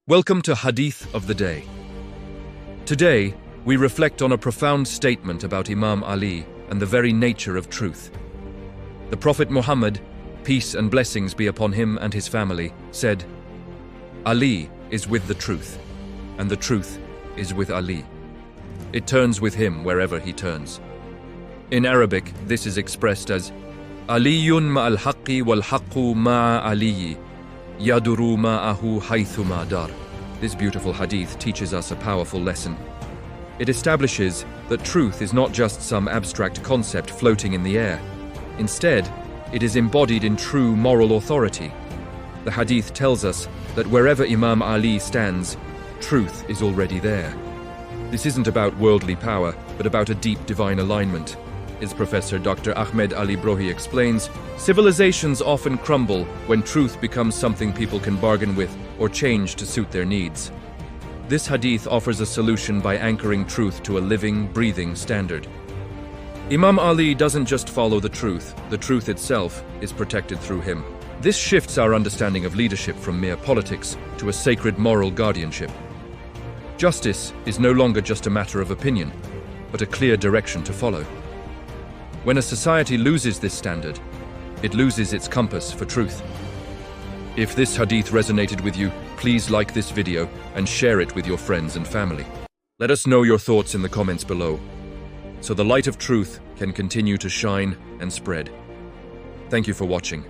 Welcome to Hadith of the Day. Today, we reflect on a profound statement about Imam Ali and the very nature of truth. The Prophet Muhammad, peace and blessings be upon him and his family, said, Ali is with the truth, and the truth is with Ali. It turns with him wherever he turns. In Arabic, this is expressed as Aliyun ma'al haqqi wal haqqu ma'a aliyi. Yaduru ma'ahu haythuma dar. This beautiful hadith teaches us a powerful lesson. It establishes that truth is not just some abstract concept floating in the air. Instead, it is embodied in true moral authority. The hadith tells us that wherever Imam Ali stands, truth is already there. This isn't about worldly power, but about a deep divine alignment. As Professor Dr. Ahmed Ali Brohi explains, civilizations often crumble when truth becomes something people can bargain with or change to suit their needs. This hadith offers a solution by anchoring truth to a living, breathing standard. Imam Ali doesn't just follow the truth itself is protected through him. This shifts our understanding of leadership from mere politics to a sacred moral guardianship. Justice is no longer just a matter of opinion, but a clear direction to follow. When a society loses this standard, it loses its compass for truth. If this hadith resonated with you, please like this video and share it with your friends and family. Let us know your thoughts in the comments below, so the light of truth can continue to shine and spread. Thank you for watching.